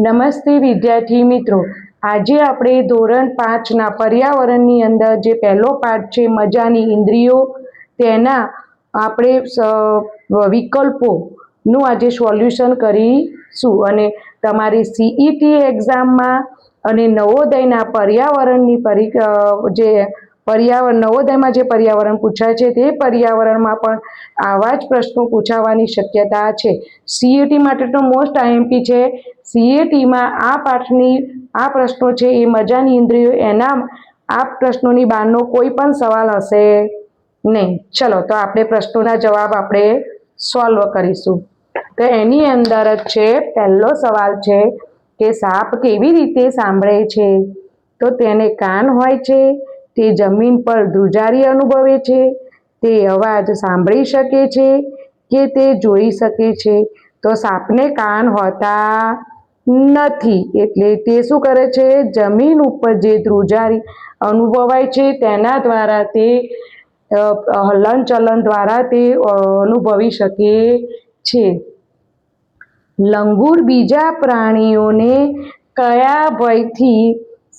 નમસ્તે વિદ્યાર્થી મિત્રો, આજે આપણે ધોરણ 5ના પર્યાવરણની અંદર જે પહેલો પાઠ છે મજાની ઇન્દ્રિયો, તેના આપણે વિકલ્પોનું આજે સોલ્યુશન કરીશું. અને તમારી સીઈટી એક્ઝામમાં અને નવોદયના પર્યાવરણની નવોદયમાં જે પર્યાવરણ પૂછાય છે તે પર્યાવરણમાં પણ આવા જ પ્રશ્નો પૂછાવાની શક્યતા છે. સીઈટી માટે તો મોસ્ટ આઈએમપી છે. સીઈટીમાં આ પાઠની આ પ્રશ્નો છે એ મજાની ઇન્દ્રિયો, એના આ પ્રશ્નોની બહારનો કોઈ પણ સવાલ હશે નહીં. ચલો તો આપણે પ્રશ્નોના જવાબ આપણે સોલ્વ કરીશું. તો એની અંદર જ છે પહેલો સવાલ છે કે સાપ કેવી રીતે સાંભળે છે? તો તેને કાન હોય છે, તે જમીન પર ધ્રુજારી અનુભવે છે, તે અવાજ સાંભળી શકે છે કે તે જોઈ શકે છે? તો સાપને કાન હોતા નથી, એટલે તે શું કરે છે? જમીન ઉપર જે ધ્રુજારી અનુભવાય છે તેના દ્વારા તે હલનચલન દ્વારા તે અનુભવી શકે છે. લંગૂર બીજા પ્રાણીઓને કયા ભયથી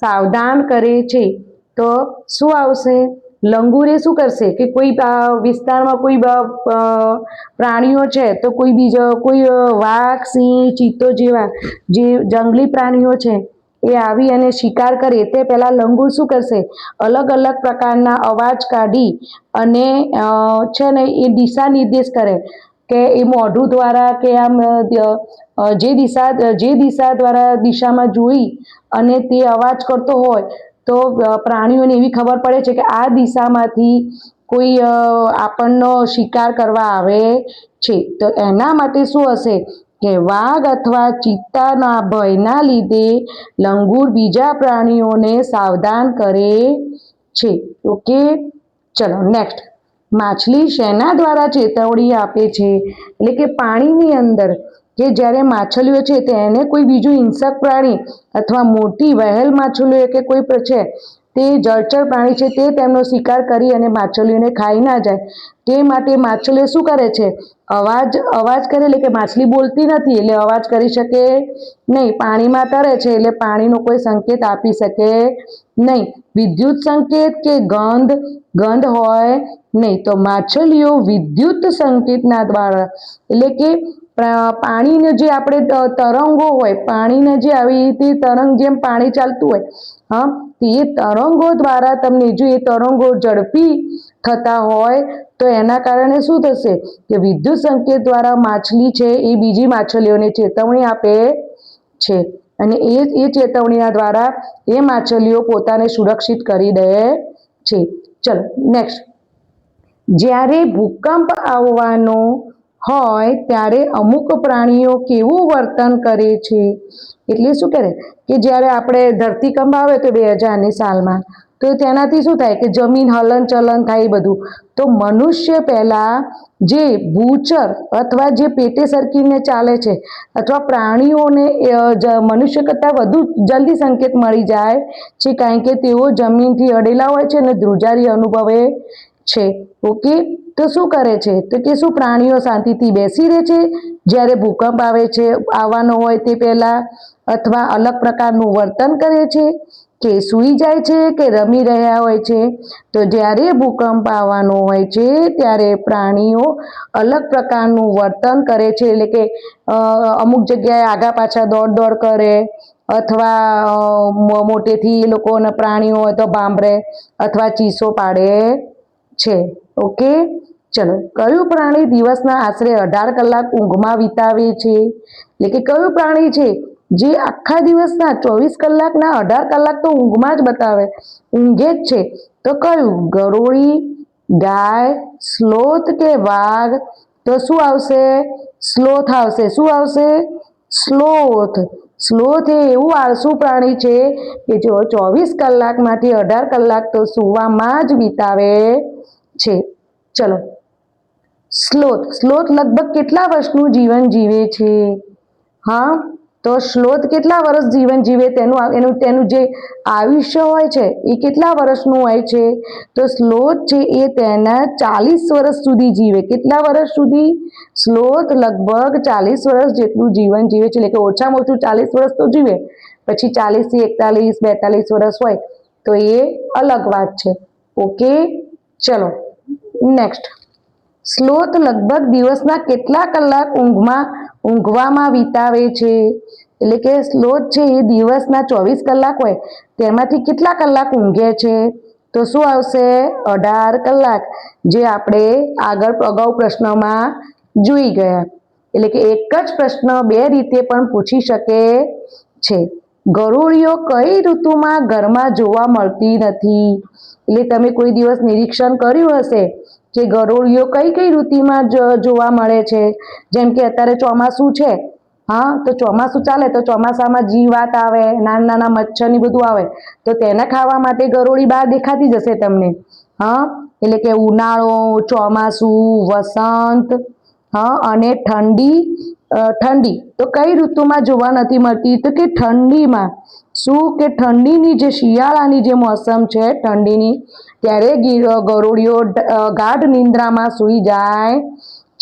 સાવધાન કરે છે? તો શું આવશે? લંગૂરે શું કરશે કે કોઈ વિસ્તારમાં કોઈ પ્રાણીઓ છે, તો કોઈ વાઘ, સિંહ, ચિત્તો જેવા જે જંગલી પ્રાણીઓ છે એ આવી અને શિકાર કરે તે પહેલા લંગૂર શું કરશે? અલગ અલગ પ્રકારના અવાજ કાઢી અને છે ને એ દિશા નિર્દેશ કરે કે એ મોઢું દ્વારા કે આમ જે દિશા દ્વારા દિશામાં જોઈ અને તે અવાજ કરતો હોય તો પ્રાણીઓને એવી ખબર પડે છે કે આ દિશામાંથી કોઈ આપણનો શિકાર કરવા આવે છે. તો એના માટે શું હશે કે વાઘ અથવા ચિત્તાના ભયના લીધે લંગૂર બીજા પ્રાણીઓને સાવધાન કરે છે. ઓકે, ચલો નેક્સ્ટ. માછલી શેના દ્વારા ચેતવણી આપે છે? એટલે કે પાણીની અંદર કે જ્યારે માછલીઓ છે તેને કોઈ બીજું હિંસક પ્રાણી અથવા મોટી વહેલ માછલીઓ કે કોઈ છે તે જળચર પ્રાણી છે તે તેમનો શિકાર કરી અને માછલીઓને ખાઈ ના જાય તે માટે માછલીઓ શું કરે છે? અવાજ કરે, એટલે કે માછલી બોલતી નથી એટલે અવાજ કરી શકે નહીં. પાણીમાં તરે છે એટલે પાણીનો કોઈ સંકેત આપી શકે નહીં. વિદ્યુત સંકેત કે ગંધ હોય નહીં. તો માછલીઓ વિદ્યુત સંકેતના દ્વારા, એટલે કે પાણીને જે આપણે તરંગો હોય, પાણીને જે આવી રીતે તરંગ જેમ પાણી ચાલતું હોય એ તરંગો દ્વારા તમને જો એ તરંગો ઝડપી થતા હોય તો એના કારણે શું થશે કે વિદ્યુત સંકેત દ્વારા માછલી છે એ બીજી માછલીઓને ચેતવણી આપે છે અને એ ચેતવણીના દ્વારા એ માછલીઓ પોતાને સુરક્ષિત કરી દે છે. ચલો નેક્સ્ટ. જ્યારે ભૂકંપ આવવાનો હોય ત્યારે અમુક પ્રાણીઓ કેવું વર્તન કરે છે? એટલે શું કરે કે જ્યારે આપણે ધરતીકંપ આવે તો 2000ની સાલમાં તો તેનાથી શું થાય કે જમીન હલનચલન થાય બધું. તો મનુષ્ય પહેલા જે ભૂચર અથવા જે પેટે સરકીને ચાલે છે અથવા પ્રાણીઓને મનુષ્ય કરતાં વધુ જલ્દી સંકેત મળી જાય છે કારણ કે તેઓ જમીનથી અડેલા હોય છે અને ધ્રુજારી અનુભવે છે. ઓકે, તો શું કરે છે? તો કે શું પ્રાણીઓ શાંતિથી બેસી રહે છે જ્યારે ભૂકંપ આવવાનો હોય તે પહેલા, અથવા અલગ પ્રકારનું વર્તન કરે છે, કે સૂઈ જાય છે, કે રમી રહ્યા હોય છે? તો જ્યારે ભૂકંપ આવવાનો હોય છે ત્યારે પ્રાણીઓ અલગ પ્રકારનું વર્તન કરે છે, એટલે કે અમુક જગ્યાએ આગા પાછા દોડ કરે અથવા મોટેથી એ લોકોના પ્રાણીઓ હોય તો ભાંભરે અથવા ચીસો પાડે છે. ઓકે, ચલો. કયું પ્રાણી દિવસના આશરે 18 કલાક ઊંઘમાં વિતાવે છે? એટલે કે કયું પ્રાણી છે જે આખા દિવસના 24 કલાકના 18 કલાક તો ઊંઘે જ છે? તો કયું? ગરોળી, ગાય, સ્લોથ કે વાઘ? તો શું આવશે? સ્લોથ આવશે. શું આવશે? સ્લોથ. સ્લોથ એ એવું આળસુ પ્રાણી છે કે જો 24 કલાકમાંથી 18 કલાક તો સૂવામાં જ વિતાવે છે. ચલો, સ્લોથ લગભગ કેટલા વર્ષનું જીવન જીવે છે? તો શ્લોથ કેટલા વર્ષ જીવન જીવે, તેનું જે આયુષ્ય હોય છે એ કેટલા વર્ષનું હોય છે? તો શ્લોથ છે એ તેના 40 વર્ષ સુધી જીવે. કેટલા વર્ષ સુધી? શ્લોથ લગભગ 40 વર્ષ જેટલું જીવન જીવે છે, એટલે કે ઓછામાં ઓછું 40 વર્ષ તો જીવે. પછી 40 થી 41, 42 વર્ષ હોય તો એ અલગ વાત છે. ઓકે, ચલો નેક્સ્ટ. શ્લોથ લગભગ દિવસના કેટલા કલાક ઊંઘવામાં વિતાવે છે? એટલે કે શ્લોથ છે એ દિવસના 24 કલાક હોય તેમાંથી કેટલા કલાક ઊંઘે છે? તો શું આવશે? 18 કલાક, જે આપણે અગાઉ પ્રશ્નમાં જોઈ ગયા. એટલે કે એક જ પ્રશ્ન બે રીતે પણ પૂછી શકે છે. ગરોળીઓ કઈ ઋતુમાં ઘરમાં જોવા મળતી નથી? એટલે તમે કોઈ દિવસ નિરીક્ષણ કર્યું હશે કે ગરોળીઓ કઈ કઈ ઋતુમાં જોવા મળે છે? જેમ કે અત્યારે ચોમાસું છે, હા, તો ચોમાસું ચાલે તો ચોમાસામાં જીવાત આવે, નાના નાના મચ્છર ની બધું આવે, તો તેને ખાવા માટે ગરોળી બહાર દેખાતી જશે તમને. હા, એટલે કે ઉનાળો, ચોમાસું, વસંત, હા, અને ઠંડી તો કઈ ઋતુમાં જોવા નથી મળતી? તો કે ઠંડીમાં. શું? કે ઠંડીની જે શિયાળાની જે મોસમ છે ઠંડીની, ત્યારે ગરોળીઓ ગાઢ નિંદ્રામાં સૂઈ જાય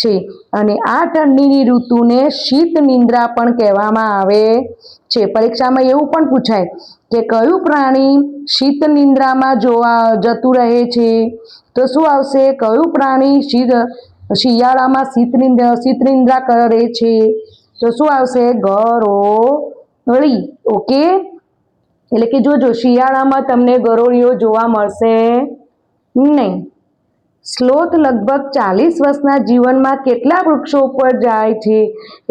છે. અને આ ઠંડીની ઋતુને શીત નિંદ્રા પણ કહેવામાં આવે છે. પરીક્ષામાં એવું પણ પૂછાય કે કયું પ્રાણી શીત નિંદ્રામાં જતું રહે છે? તો શું આવશે? કયું પ્રાણી શિયાળામાં શીત નિંદ્રા કરે છે? તો શું આવશે? ગરોળી. ઓકે, એટલે કે જોજો શિયાળામાં તમને ગરોળીઓ જોવા મળશે નહીં. શ્લોથ લગભગ 40 વર્ષના જીવનમાં કેટલા વૃક્ષો ઉપર જાય છે?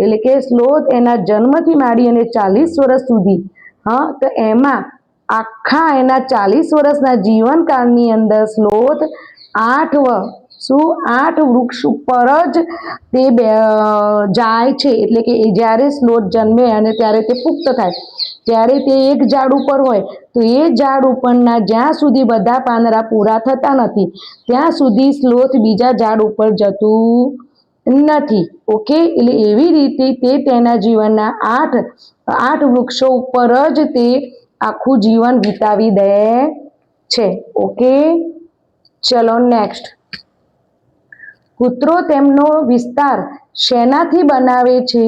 એટલે કે શ્લોથ એના જન્મથી માંડી અને 40 વર્ષ સુધી, હા, તો એમાં આખા એના 40 વર્ષના જીવનકાળની અંદર શ્લોથ 8 વૃક્ષ ઉપર જ તે જાય છે. એટલે કે જ્યારે શ્લોથ જન્મે અને ત્યારે તે પુખ્ત થાય ત્યારે તે એક ઝાડ ઉપર હોય તો એ ઝાડ ઉપરના જ્યાં સુધી બધા પાંદડા પૂરા થતા નથી ત્યાં સુધી શ્લોથ બીજા ઝાડ ઉપર જતું નથી. ઓકે, એટલે એવી રીતે તે તેના જીવનના 8 વૃક્ષો ઉપર જ તે આખું જીવન વિતાવી દે છે. ઓકે, ચલો નેક્સ્ટ. કૂતરો તેમનો વિસ્તાર શેનાથી બનાવે છે?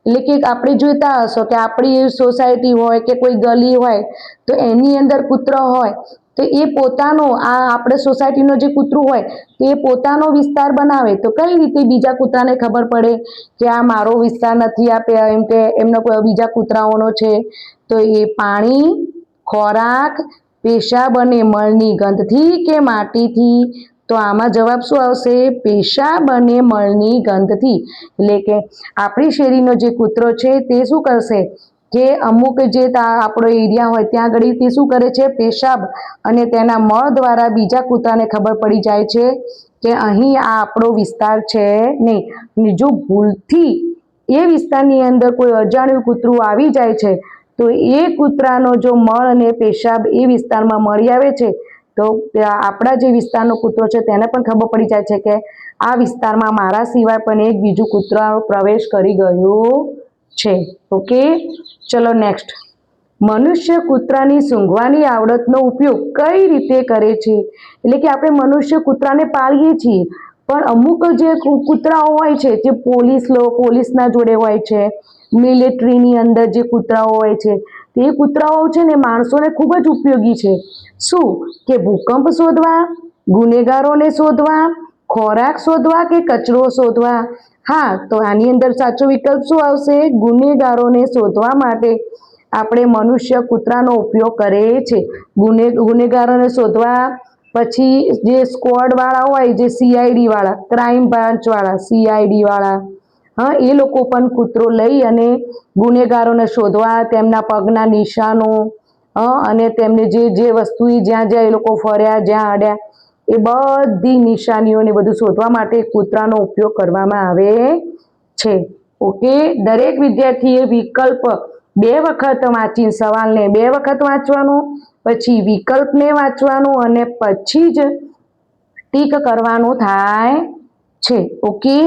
એટલે કે આપણે જોતા હશો કે આપણી સોસાયટી હોય કે કોઈ ગલી હોય તો એની અંદર કૂતરો હોય તો એ પોતાનો આપણે સોસાયટીનો જે કૂતરું હોય તો એ પોતાનો વિસ્તાર બનાવે. તો કઈ રીતે બીજા કૂતરાને ખબર પડે કે આ મારો વિસ્તાર નથી, એમ કે એમનો કોઈ બીજા કૂતરાઓનો છે? તો એ પાણી, ખોરાક, પેશાબ અને મળની ગંધથી કે માટીથી? તો આમાં જવાબ શું આવશે? પેશાબ અને મળની ગંધથી. એટલે કે આપણી શેરીનો જે કૂતરો છે તે શું કરશે કે અમુક જે આપણો એરિયા હોય ત્યાં આગળ તે શું કરે છે? પેશાબ અને તેના મળ દ્વારા બીજા કૂતરાને ખબર પડી જાય છે કે અહીં આ આપણો વિસ્તાર છે નહીં. અને જો ભૂલથી એ વિસ્તારની અંદર કોઈ અજાણ્યું કૂતરું આવી જાય છે તો એ કૂતરાનો જો મળ અને પેશાબ એ વિસ્તારમાં મળી આવે છે તો આપણા જે વિસ્તારનો કૂતરો છે તેને પણ ખબર પડી જાય છે કે આ વિસ્તારમાં મારા સિવાય પણ એક બીજું કૂતરો પ્રવેશ કરી ગયું છે. ઓકે, ચલો નેક્સ્ટ. મનુષ્ય કૂતરાની સૂંઘવાની આવડતનો ઉપયોગ કઈ રીતે કરે છે? એટલે કે આપણે મનુષ્ય કૂતરાને પાળીએ છીએ પણ અમુક જે કૂતરાઓ હોય છે જે પોલીસના જોડે હોય છે, મિલિટરીની અંદર જે કૂતરાઓ હોય છે તે કૂતરાઓ છે ને માણસોને ખૂબ જ ઉપયોગી છે. શું? કે ભૂકંપ શોધવા, ગુનેગારોને શોધવા, ખોરાક શોધવા કે કચરો શોધવા? હા, તો આની અંદર સાચો વિકલ્પ શું આવશે? ગુનેગારોને શોધવા માટે આપણે મનુષ્ય કૂતરાનો ઉપયોગ કરે છે. ગુનેગારોને શોધવા, પછી જે સ્ક્વોડ વાળા હોય, જે CID વાળા, ક્રાઇમ બ્રાન્ચ વાળા, CID વાળા, હા, એ લોકો પણ કૂતરો લઈ અને ગુનેગારોને શોધવા, તેમના પગના નિશાનો, અને તેમને જે વસ્તુ જ્યાં એ લોકો ફર્યા, જ્યાં અડ્યા, એ બધી નિશાનીઓને બધું શોધવા માટે કૂતરાનો ઉપયોગ કરવામાં આવે છે. ઓકે, દરેક વિદ્યાર્થીએ વિકલ્પ 2 વખત વાંચી, સવાલને 2 વખત વાંચવાનો, પછી વિકલ્પને વાંચવાનું અને પછી જ ટીક કરવાનું થાય છે. ઓકે,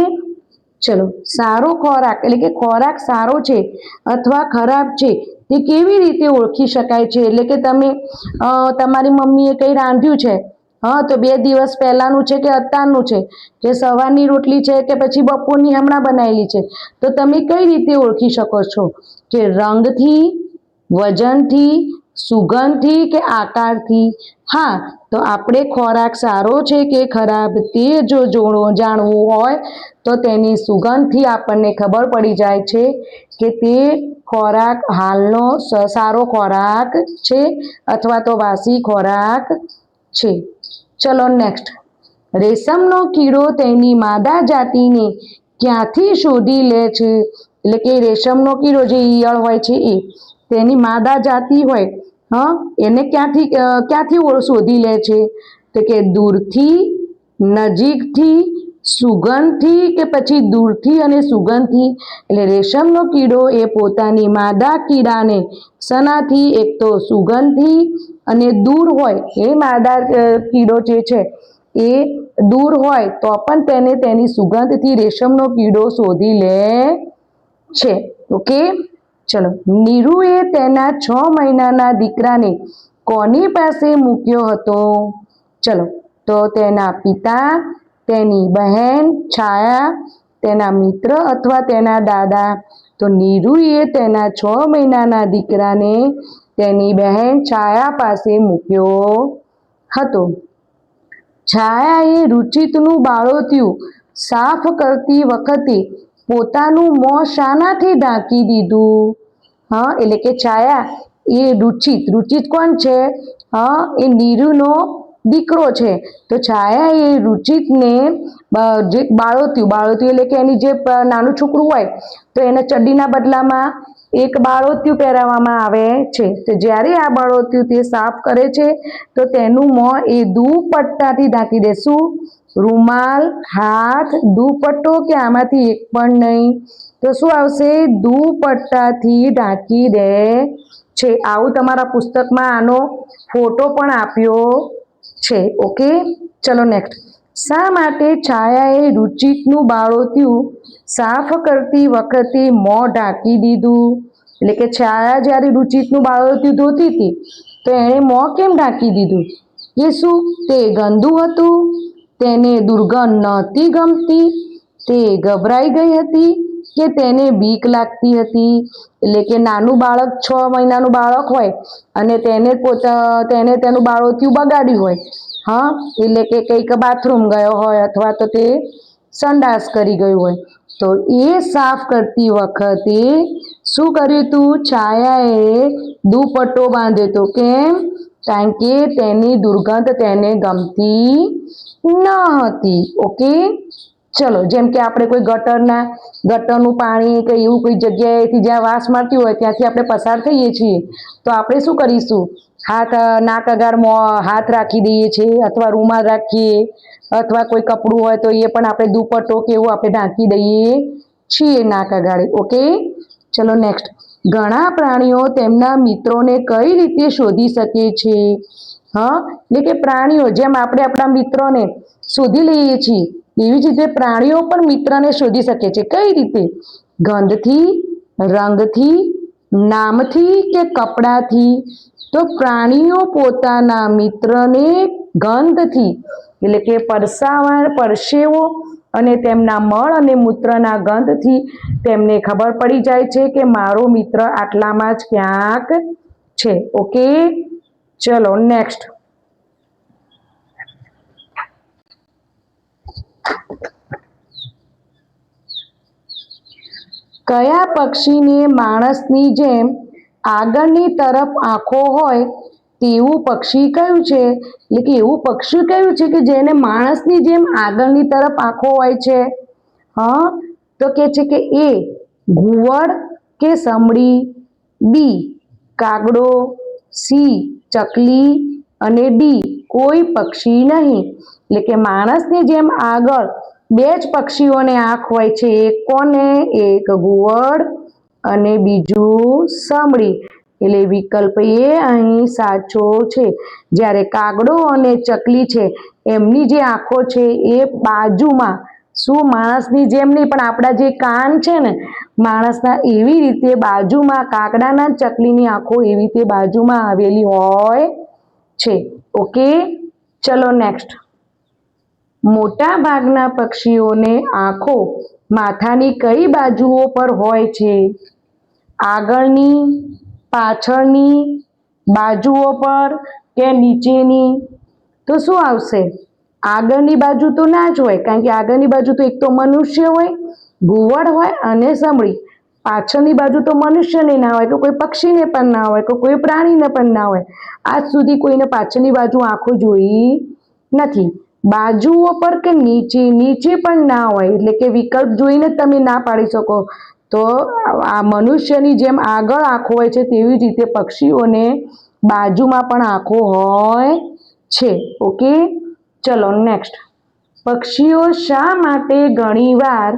ચલો, સારો ખોરાક એટલે કે ખોરાક સારો છે અથવા ખરાબ છે તે કેવી રીતે ઓળખી શકાય છે? એટલે કે તમે તમારી મમ્મીએ કંઈ રાંધ્યું છે, હા, તો 2 દિવસ પહેલાનું છે કે અત્યારનું છે, કે સવારની રોટલી છે કે પછી બપોરની હમણાં બનાવેલી છે, તો તમે કઈ રીતે ઓળખી શકો છો? કે રંગથી, વજનથી, સુગંધથી કે આકારથી? હા, તો આપણે ખોરાક સારો છે કે ખરાબ તે જો જાણવું હોય તો તેની સુગંધથી આપણને ખબર પડી જાય છે કે તે ખોરાક હાલનો સારો ખોરાક છે અથવા તો વાસી ખોરાક છે. ચલો નેક્સ્ટ. રેશમનો કીડો તેની માદા જાતિને ક્યાંથી શોધી લે છે? એટલે કે રેશમનો કીડો જે ઈયળ હોય છે એ તેની માદા જાતિ હોય, હા, એને ક્યાંથી શોધી લે છે? તો કે દૂરથી, નજીકથી, સુગંધથી કે પછી દૂરથી અને સુગંધથી? એટલે રેશમનો કીડો એ પોતાની માદા કીડાને શેનાથી? એક તો સુગંધથી, અને દૂર હોય એ માદા કીડો જે છે એ દૂર હોય તો પણ તેને તેની સુગંધથી રેશમનો કીડો શોધી લે છે. ઓકે, ચલો. નીરુએ તેના 6 મહિનાના દીકરાને કોની પાસે મૂક્યો હતો? ચલો, તો તેના પિતા, તેની બહેન છાયા, તેના મિત્ર અથવા તેના દાદા? તો નીરુએ તેના 6 મહિનાના દીકરાને તેની બહેન છાયા પાસે મૂક્યો હતો. છાયાએ રુચિતનું બાળોતિયું સાફ કરતી વખતે પોતાનું મોં શાનાથી ઢાંકી દીધું? હા, એટલે કે છાયા એ રુચિત કોણ છે? હા, એ નીરુનો દીકરો છે. તો છાયા એ રુચિતને જે બાળોતિયું એટલે કે એની જે નાનું છોકરું હોય તો એને ચડ્ડીના બદલામાં એક બાળોતિયું પહેરાવવામાં આવે છે. તો જ્યારે આ બાળોતિયું તે સાફ કરે છે તો તેનું મોં એ દુપટ્ટાથી ઢાંકી દે. શું? રૂમાલ, હાથ, દુપટ્ટો કે આમાંથી એક પણ નહીં? તો શું આવશે? દુપટ્ટાથી ઢાંકી દે છે. આવું તમારા પુસ્તકમાં આનો ફોટો પણ આપ્યો છે. ઓકે, ચલો નેક્સ્ટ. શા માટે છાયાએ રુચિતનું બાળોતિયું સાફ કરતી વખતે મોં ઢાંકી દીધું? એટલે કે છાયા જ્યારે રુચિતનું બાળોતિયું ધોતી હતી તો એણે મોં કેમ ઢાંકી દીધું? એ શું? તે ગંદુ હતું, તેને દુર્ગંધ નહોતી ગમતી, તે ગભરાઈ ગઈ હતી કે તેને બીક લાગતી હતી? એટલે કે નાનું બાળક 6 મહિનાનું બાળક હોય અને તેને તેનું બાળોતિયું બગાડ્યું હોય, હા, એટલે કે કંઈક બાથરૂમ ગયો હોય અથવા તો તે સંડાસ કરી ગયું હોય, તો એ સાફ કરતી વખતે શું કર્યું તું? છાયાએ દુપટ્ટો બાંધ્યો હતો. કેમ? કારણ કે તેની દુર્ગંધ તેને ગમતી ન હતી. ઓકે, ચલો. જેમ કે આપણે કોઈ ગટરનું પાણી કે એવું કોઈ જગ્યાએથી જ્યાં વાસ મારતી હોય ત્યાંથી આપણે પસાર થઈએ છીએ તો આપણે શું કરીશું? નાક અગાડમાં હાથ રાખી દઈએ છીએ અથવા રૂમાલ રાખીએ અથવા કોઈ કપડું હોય તો એ પણ આપણે દુપટ્ટો કે એવું આપણે ઢાંકી દઈએ છીએ નાક અગાડે. ઓકે, ચલો નેક્સ્ટ. ઘણા પ્રાણીઓ તેમના મિત્રોને કઈ રીતે શોધી શકે છે? હા, એટલે કે પ્રાણીઓ જેમ આપણે આપણા મિત્રોને શોધી લઈએ છીએ એવી જ રીતે પ્રાણીઓ પણ મિત્રને શોધી શકે છે. કઈ રીતે? ગંધથી, રંગથી, નામથી કે કપડાથી? તો પ્રાણીઓ પોતાના મિત્રને ગંધથી એટલે કે પરસેવો અને તેમના મળ અને મૂત્રના ગંધથી તેમને ખબર પડી જાય છે કે મારો મિત્ર આટલામાં જ ક્યાંક છે. ઓકે, ચલો નેક્સ્ટ. કયા પક્ષીને માણસની જેમ આગળની તરફ આંખો હોય તેવું પક્ષી કયું છે? એટલે કે એવું પક્ષી કયું છે કે જેને માણસની જેમ આગળની તરફ આંખો હોય છે? હા, તો કે છે કે એ ઘુવડ કે સમડી, બી કાગડો, સી ચકલી અને ડી કોઈ પક્ષી નહીં. એટલે કે માણસની જેમ આગળ 2 જ પક્ષીઓને આંખ હોય છે. એક કોને? એક ઘુવડ અને બીજું સમડી. એટલે વિકલ્પ એ અહીં સાચો છે. જ્યારે કાગડો અને ચકલી છે એમની જે આંખો છે એ બાજુમાં શું માણસની જેમ નહીં, પણ આપણા જે કાન છે ને માણસના, એવી રીતે બાજુમાં કાગડાના ચકલીની આંખો એવી રીતે બાજુમાં આવેલી હોય છે. ઓકે, ચલો નેક્સ્ટ. મોટા ભાગના પક્ષીઓને આંખો માથાની કઈ બાજુઓ પર હોય છે? આગળની, પાછળની, બાજુઓ પર કે નીચેની? તો શું આવશે? આગળની બાજુ તો ના જ હોય, કારણ કે આગળની બાજુ તો એક તો મનુષ્ય હોય, ઘુવડ હોય અને સમડી. પાછળની બાજુ તો મનુષ્યને ના હોય, કે કોઈ પક્ષીને પણ ના હોય, કે કોઈ પ્રાણીને પણ ના હોય. આજ સુધી કોઈને પાછળની બાજુ આંખો જોઈ નથી. બાજુઓ પર કે નીચે? નીચે પણ ના હોય, એટલે કે વિકલ્પ જોઈને તમે ના પાડી શકો. તો આ મનુષ્યની જેમ આગળ આંખો હોય છે, તેવી જ રીતે પક્ષીઓને બાજુમાં પણ આંખો હોય છે. ઓકે, ચલો નેક્સ્ટ. પક્ષીઓ શા માટે ઘણીવાર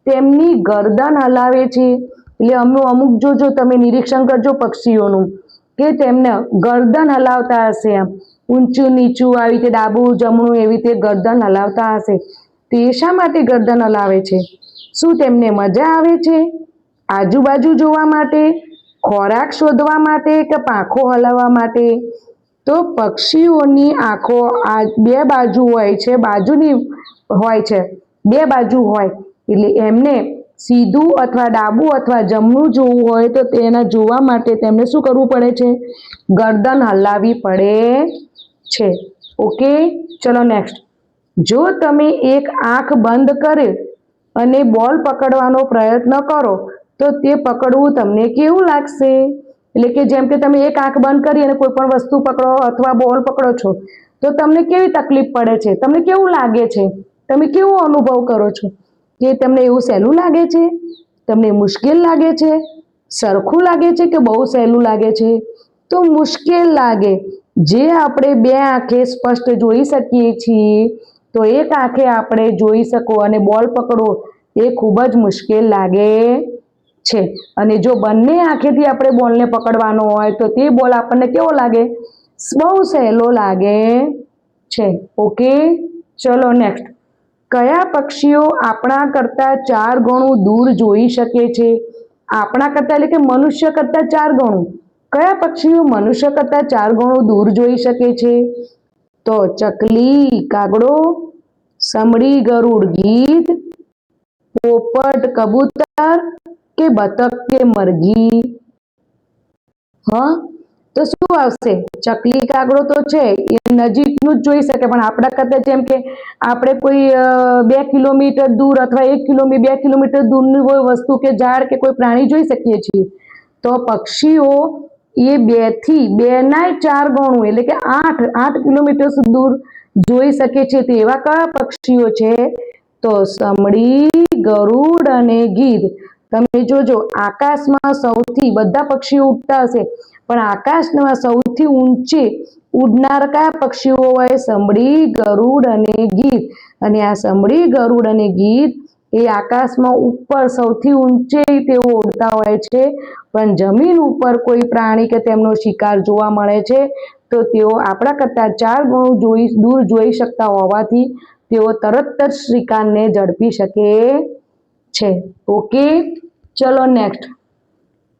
તેમની ગરદન હલાવે છે? એટલે અમુક જોજો, તમે નિરીક્ષણ કરજો પક્ષીઓનું, કે તેમને ગરદન હલાવતા હશે, આમ ઊંચું નીચું આવી રીતે ડાબું જમણું એવી રીતે ગરદન હલાવતા હશે. તે શા માટે ગરદન હલાવે છે? શું તેમને મજા આવે છે? આજુબાજુ જોવા માટે, ખોરાક શોધવા માટે, કે પાંખો હલાવવા માટે? તો પક્ષીઓની આંખો આ બે બાજુ હોય છે, બાજુની હોય છે, બે બાજુ હોય, એટલે એમને સીધું અથવા ડાબું અથવા જમણું જોવું હોય તો તેના જોવા માટે તેમને શું કરવું પડે છે? ગરદન હલાવવી પડે છે. ઓકે, ચલો નેક્સ્ટ. જો તમે એક આંખ બંધ કરે અને બોલ પકડવાનો પ્રયત્ન કરો તો તે પકડવું તમને કેવું લાગશે? એટલે કે જેમ કે તમે એક આંખ બંધ કરી અને કોઈ પણ વસ્તુ પકડો અથવા બોલ પકડો છો, તો તમને કેવી તકલીફ પડે છે? તમને કેવું લાગે છે? તમે કેવો અનુભવ કરો છો? કે તમને એવું સહેલું લાગે છે? તમને મુશ્કેલ લાગે છે? સરખું લાગે છે કે બહુ સહેલું લાગે છે? તો મુશ્કેલ લાગે. જે આપણે બે આંખે સ્પષ્ટ જોઈ શકીએ છીએ, તો એક આંખે આપણે જોઈ શકો અને બોલ પકડો એ ખૂબ જ મુશ્કેલ લાગે છે. અને જો બંને આંખેથી આપણે બોલને પકડવાનો હોય તો તે બોલ આપણને કેવો લાગે? બહુ સહેલો લાગે છે. ઓકે, ચલો નેક્સ્ટ. કયા પક્ષીઓ આપણા કરતા 4 ગણું દૂર જોઈ શકે છે? આપણા કરતા એટલે કે મનુષ્ય કરતા 4 ગણું. કયા પક્ષીઓ મનુષ્ય કરતા 4 ગણું દૂર જોઈ શકે છે? તો ચકલી, કાગડો, સમડી, ગરુડ, ગીધ, પોપટ, કબૂતર, કે બતક કે મરઘી? તો શું આવશે? ચકલી, કાગડો તો છે એ નજીકનું જ જોઈ શકે, પણ આપણા કરતા જેમ કે આપણે કોઈ 2 કિલોમીટર દૂર અથવા 2 કિલોમીટર દૂરની કોઈ વસ્તુ કે ઝાડ કે કોઈ પ્રાણી જોઈ શકીએ છીએ. તો પક્ષીઓ એ 2 ના 4 ગણું એટલે કે 8 કિલોમીટર દૂર જોઈ શકે છે. તે એવા કયા પક્ષીઓ છે? તો સમડી, ગરુડ અને ગીધ. તમે જોજો, આકાશમાં સૌથી, બધા પક્ષીઓ ઉડતા હશે, પણ આકાશમાં સૌથી ઊંચે ઉડનાર કયા પક્ષીઓ હોય? સમડી, ગરુડ અને ગીધ. અને આ સમડી, ગરુડ અને ગીધ એ આકાશમાં ઉપર સૌથી ઊંચે તેઓ ઉડતા હોય છે, પણ જમીન ઉપર કોઈ પ્રાણી કે તેમનો શિકાર જોવા મળે છે તો તેઓ આપણા કરતા 4 ગણું દૂર જોઈ શકતા હોવાથી તેઓ તરત જ શિકારને ઝડપી શકે છે. ઓકે, ચલો નેક્સ્ટ.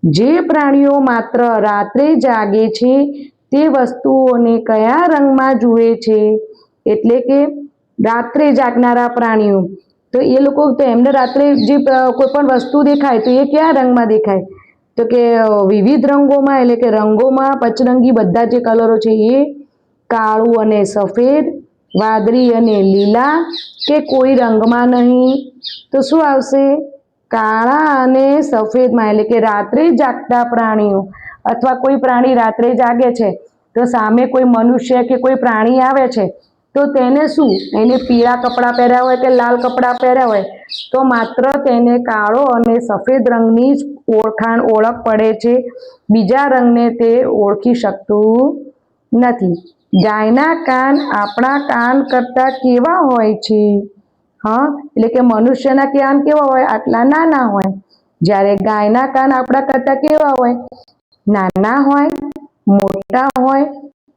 જે પ્રાણીઓ માત્ર રાત્રે જાગે છે તે વસ્તુઓને કયા રંગમાં જુએ છે? એટલે કે રાત્રે જાગનારા પ્રાણીઓ, તો એ લોકો તો એમને રાત્રે જે કોઈ પણ વસ્તુ દેખાય તો એ કયા રંગમાં દેખાય? તો કે વિવિધ રંગોમાં, એટલે કે રંગોમાં પચરંગી બધા જે કલરો છે એ, કાળું અને સફેદ, વાદળી અને લીલા, કે કોઈ રંગમાં નહીં? તો શું આવશે? કાળા અને સફેદમાં. એટલે કે રાત્રે જાગતા પ્રાણીઓ અથવા કોઈ પ્રાણી રાત્રે જાગે છે તો સામે કોઈ મનુષ્ય કે કોઈ પ્રાણી આવે છે તો તેને શું? એને પીળા કપડાં પહેર્યા હોય કે લાલ કપડાં પહેર્યા હોય તો માત્ર તેને કાળો અને સફેદ રંગની જ ઓળખ પડે છે, બીજા રંગને તે ઓળખી શકતું નથી. ગાયના કાન આપણા કાન કરતા કેવા હોય છે? એટલે કે મનુષ્યના કાન કેવા હોય? આટલા નાના હોય. જ્યારે ગાયના કાન આપણા કરતા કેવા હોય? નાના હોય, મોટા હોય,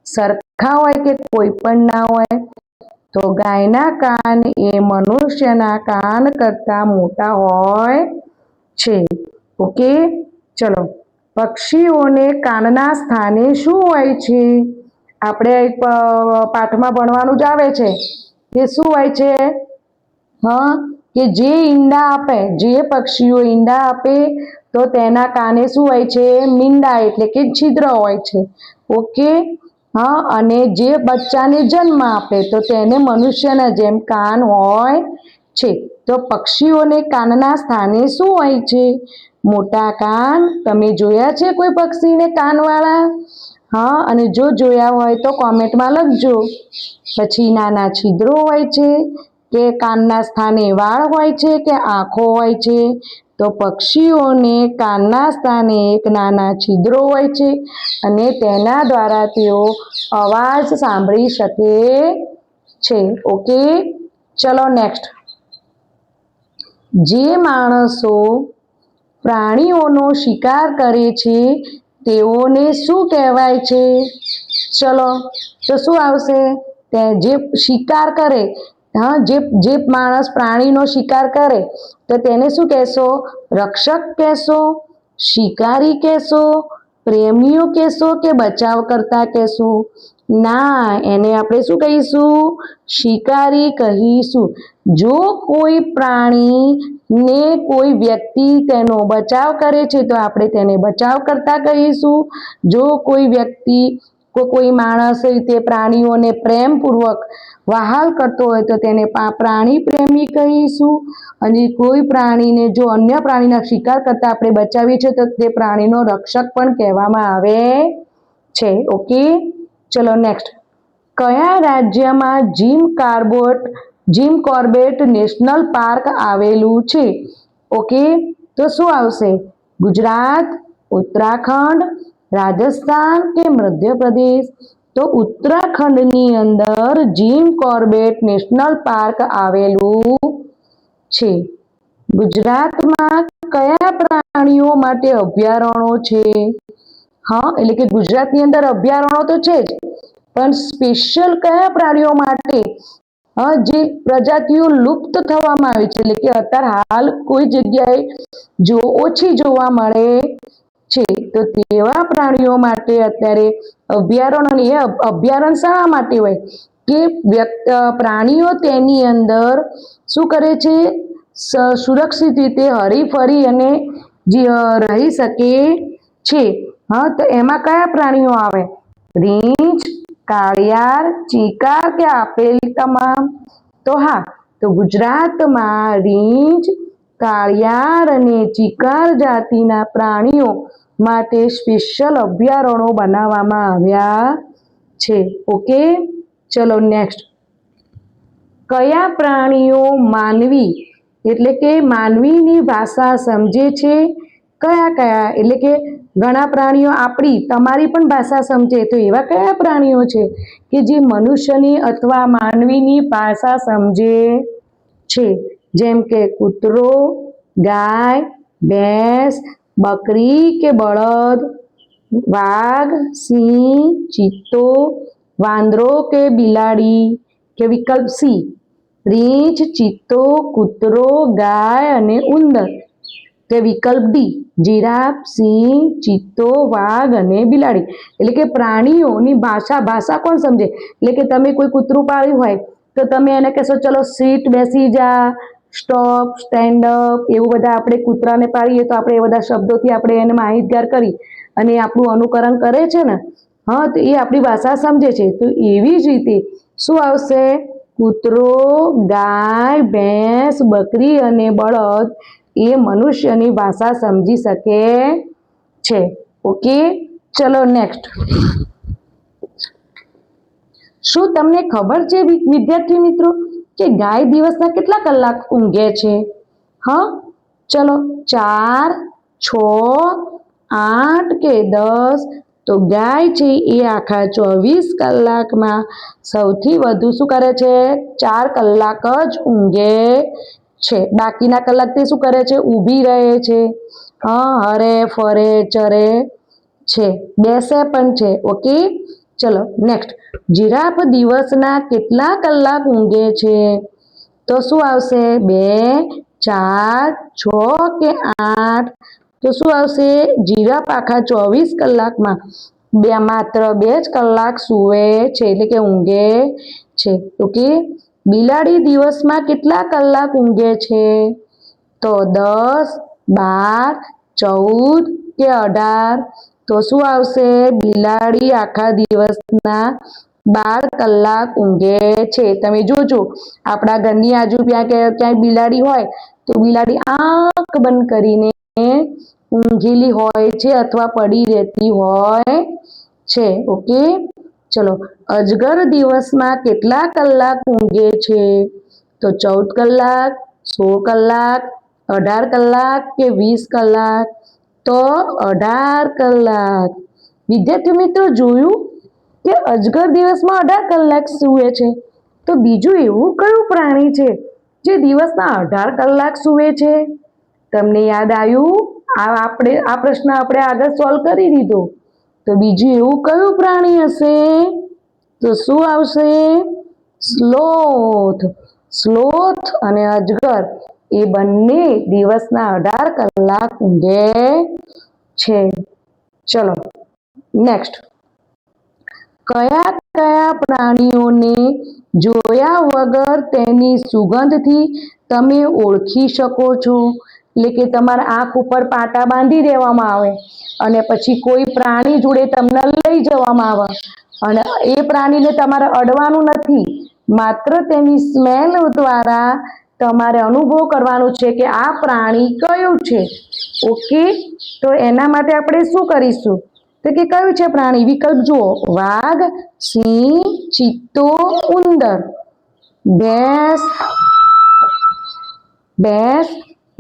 સરખા હોય, કે કોઈ પણ ના હોય? તો ગાયના કાન એ મનુષ્યના કાન કરતા મોટા હોય છે. ઓકે, ચલો. પક્ષીઓને કાનના સ્થાને શું હોય છે? આપણે એક પાઠમાં ભણવાનું જ આવે છે કે શું હોય છે? કે જે ઈંડા આપે, જે પક્ષીઓ ઈંડા આપે તો તેના કાને શું હોય છે? મીંડા એટલે કે છિદ્ર હોય છે. ઓકે, અને જે બચ્ચાને જન્મ આપે તો તેને મનુષ્યના જેમ કાન હોય છે. તો પક્ષીઓને કાનના સ્થાને શું હોય છે? મોટા કાન. તમે જોયા છે કોઈ પક્ષીને કાનવાળા? અને જો જોયા હોય તો કોમેન્ટમાં લખજો. પછી નાના છિદ્રો હોય છે કે કાનના સ્થાને વાળ હોય છે કે આંખો હોય છે? તો પક્ષીઓને કાનના સ્થાને એક નાના છિદ્રો હોય છે અને તેના દ્વારા તેઓ અવાજ સાંભળી શકે છે. ઓકે, ચલો નેક્સ્ટ. જે માણસો પ્રાણીઓનો શિકાર કરે છે તેઓને શું કહેવાય છે? ચલો, તો શું આવશે? તે જે શિકાર કરે, જે માણસ પ્રાણીનો શિકાર કરે તો તેને શું કહેશો? રક્ષક કહેશો, શિકારી કહેશો, પ્રેમીઓ કહેશો કે બચાવ કરતા કહેશો? ના, એને આપણે શું કહીશું? શિકારી કહીશું. જો કોઈ પ્રાણીને કોઈ વ્યક્તિ તેનો બચાવ કરે છે તો આપણે તેને બચાવ કરતા કહીશું. જો કોઈ વ્યક્તિ કોઈ માણસ તે પ્રાણીઓને પ્રેમપૂર્વક વહાલ કરતો હોય તો તેને પ્રાણી પ્રેમી કહીશું. અને કોઈ પ્રાણીને જો અન્ય પ્રાણીના શિકાર કરતા આપણે બચાવીએ છીએ તો તે પ્રાણીનો રક્ષક પણ કહેવામાં આવે છે. ઓકે, ચલો નેક્સ્ટ. કયા રાજ્યમાં જીમ કોર્બેટ નેશનલ પાર્ક આવેલું છે? ઓકે, તો શું આવશે? ગુજરાત, ઉત્તરાખંડ, રાજસ્થાન કે મધ્યપ્રદેશ? તો ઉત્તરાખંડની અંદર જીમ કોર્બેટ નેશનલ પાર્ક આવેલું છે. ગુજરાતમાં કયા પ્રાણીઓ માટે અભયારણ્યો છે? એટલે કે ગુજરાતની અંદર અભયારણ્યો તો છે જ, પણ સ્પેશિયલ કયા પ્રાણીઓ માટે જે પ્રજાતિઓ લુપ્ત થવામાં આવી છે, એટલે કે અત્યારે હાલ કોઈ જગ્યાએ ઓછી જોવા મળે છે, તો તેવા પ્રાણીઓ માટે અત્યારે અભયારણ્ય. એ અભયારણ્ય શા માટે હોય? કે પ્રાણીઓ તેની અંદર શું કરે છે? સુરક્ષિત રીતે હરી ફરી અને રહી શકે છે. તો એમાં કયા પ્રાણીઓ આવે? રીંછ, કાળિયાર, ચિકાર કે આપેલ તમામ? તો ગુજરાતમાં રીંછ, કાળિયાર અને ચિકાર જાતિના પ્રાણીઓ માટે સ્પેશિયલ અભયારણ્યો બનાવવામાં આવ્યા છે. ઓકે, ચલો નેક્સ્ટ. કયા પ્રાણીઓ માનવી એટલે કે માનવીની ભાષા સમજે છે? કયા? એટલે કે ઘણા પ્રાણીઓ તમારી પણ ભાષા સમજે, તો એવા કયા પ્રાણીઓ છે કે જે મનુષ્યની અથવા માનવીની ભાષા સમજે છે? જેમ કે કૂતરો, ગાય, ભેંસ, બકરી કે બળદ, વાઘ, સિંહ, ચિત્તો, વાંદરો કે બિલાડી? કે વિકલ્પ સી, રીંછ, ચિત્તો, કૂતરો, ગાય અને ઉંદર? કે વિકલ્પ ડી, જીરાફ, સિંહ, ચિત્તો, વાઘ અને બિલાડી? એટલે કે પ્રાણીઓની ભાષા કોણ સમજે? એટલે કે તમે કોઈ કૂતરું પાળ્યું હોય તો તમે એને કહેશો ચલો સીટ, બેસી જા, સ્ટોપ, સ્ટેન્ડ અપ, એવું બધા આપણે કૂતરાને પાળીએ તો આપણે એ બધા શબ્દોથી આપણે એને માહિતગાર કરી અને આપણું અનુકરણ કરે છે ને, તો એ આપણી ભાષા સમજે છે. તો એવી જ રીતે શું આવશે? કૂતરો, ગાય, ભેંસ, બકરી અને બળદ એ મનુષ્યની ભાષા સમજી શકે છે. ઓકે, ચલો નેક્સ્ટ. શું તમને ખબર છે વિદ્યાર્થી મિત્રો કે ગાય દિવસના કેટલા કલાક ઊંઘે છે? ચલો 4, 6, 8 કે 10? તો ગાય છે એ આખા 24 કલાકમાં સૌથી વધુ શું કરે છે? 4 કલાક જ ઊંઘે છે. બાકીના કલાક તે શું કરે છે? ઊભી રહે છે, હરે ફરે, ચરે છે, બેસે પણ છે. ઓકે, ચલો નેક્સ્ટ, જીરાફ દિવસના કેટલા કલાક ઊંઘે છે? તો શું આવશે? 2, 4, 6 કે 8? તો શું આવશે? જીરાફ આખા 24 કલાકમાં માત્ર 2 જ કલાક સૂવે છે, એટલે કે ઊંઘે છે. ઓકે. બિલાડી દિવસમાં કેટલા કલાક ઊંઘે છે? તો 10, 12, 14 કે 18? તો શું આવશે? બિલાડી આખા દિવસના 12 કલાક ઊંઘે છે. તમે જોજો આપણા ઘરની આજુ ક્યાંય બિલાડી હોય તો બિલાડી આંખ બંધ કરીને ઊંઘેલી હોય છે અથવા પડી રહેતી હોય છે. ઓકે. ચલો, અજગર દિવસમાં કેટલા કલાક ઊંઘે છે? તો 14 કલાક, 16 કલાક, 18 કલાક કે 20 કલાક? તો 18 કલાક. વિદ્યાર્થી મિત્રો, જોયું કે અજગર દિવસમાં 18 કલાક સૂવે છે. તો બીજું એવું કયું પ્રાણી છે જે દિવસના 18 કલાક સૂવે છે? તમને યાદ આવ્યું? આ પ્રશ્ન આપણે આગળ સોલ્વ કરી દીધો. તો બીજું એવું કયું પ્રાણી હશે? તો શું આવશે? સ્લોથ. સ્લોથ અને અજગર એ બંને દિવસના 18 કલાક ઊંઘે છે. ચલો નેક્સ્ટ, કયા કયા પ્રાણીઓને જોયા વગર તેની સુગંધથી તમે ઓળખી શકો છો? એટલે કે તમારા આંખ ઉપર પાટા બાંધી દેવામાં આવે અને પછી કોઈ પ્રાણી જોડે તમને લઈ જવામાં આવે અને એ પ્રાણીને તમારે અડવાનું નથી, માત્ર તેની સ્મેલ દ્વારા તમારે અનુભવ કરવાનું છે કે આ પ્રાણી કયું છે. ઓકે. તો એના માટે આપણે શું કરીશું? તો કે કયું છે પ્રાણી? વિકલ્પ જુઓ: વાઘ, સિંહ, ચિત્તો, ઉંદર. ભેંસ,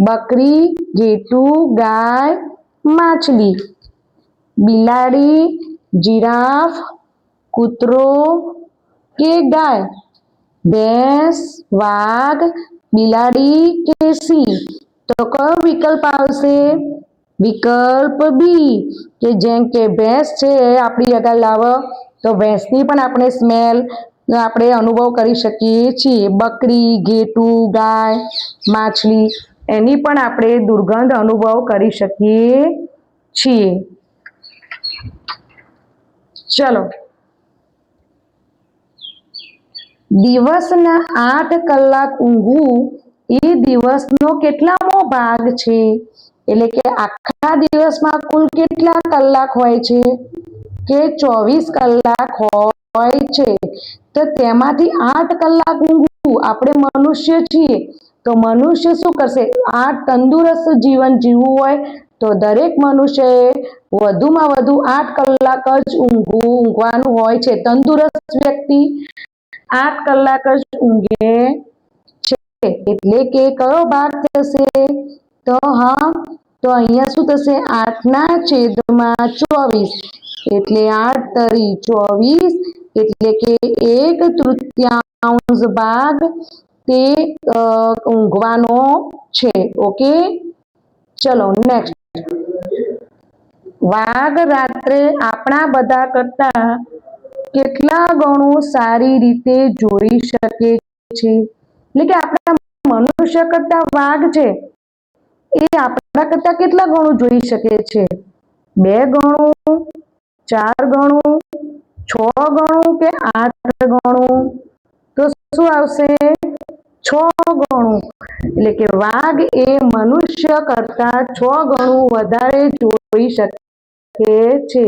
બકરી, ઘેટું, ગાય, માછલી. બિલાડી, જીરાફ, કૂતરો કે ગાય? ભેંસ, વાઘ, બિલાડી કે સિંહ? તો કયો વિકલ્પ આવશે? વિકલ્પ બી, કે જેમ કે ભેંસ છે એ આપણી આગળ લાવો તો ભેંસની પણ આપણે સ્મેલ આપણે અનુભવ કરી શકીએ છીએ. બકરી, ઘેટું, ગાય, માછલી એની પણ આપણે દુર્ગંધ અનુભવ કરી શકીએ છીએ. ચલો, દિવસના 8 કલાક ઊંઘવું એ દિવસનો કેટલામો ભાગ છે? એટલે કે આખા દિવસમાં કુલ કેટલા કલાક હોય છે? કે 24 કલાક હોય છે. તો તેમાંથી 8 કલાક ઊંઘવું. આપણે મનુષ્ય છીએ તો મનુષ્ય શું કરશે? આ તંદુરસ્ત જીવન જીવવું હોય તો દરેક મનુષ્યએ વધુમાં વધુ 8 કલાક જ ઊંઘવાનું હોય છે. તંદુરસ્ત વ્યક્તિ 8 કલાક જ ઊંઘે છે. એટલે કે કયો ભાગ થશે? તો હા, તો અહીંયા શું થશે? 8/24. એટલે 8 તરી 24, એટલે કે 1/3 ભાગ તે ઊંઘવાનો છે. ઓકે. ચલો નેક્સ્ટ, વાઘ રાત્રે આપણા બધા કરતા કેટલા ગણું સારી રીતે જોઈ શકે છે? એટલે કે આપણા મનુષ્ય કરતા વાઘ છે એ આપણા કરતા કેટલા ગણું જોઈ શકે છે? 2 ગણું, 4 ગણું, 6 ગણું કે 8 ગણું? તો શું આવશે? 6 ગણું. એટલે કે વાઘ એ મનુષ્ય કરતા 6 ગણું વધારે જોઈ શકે છે.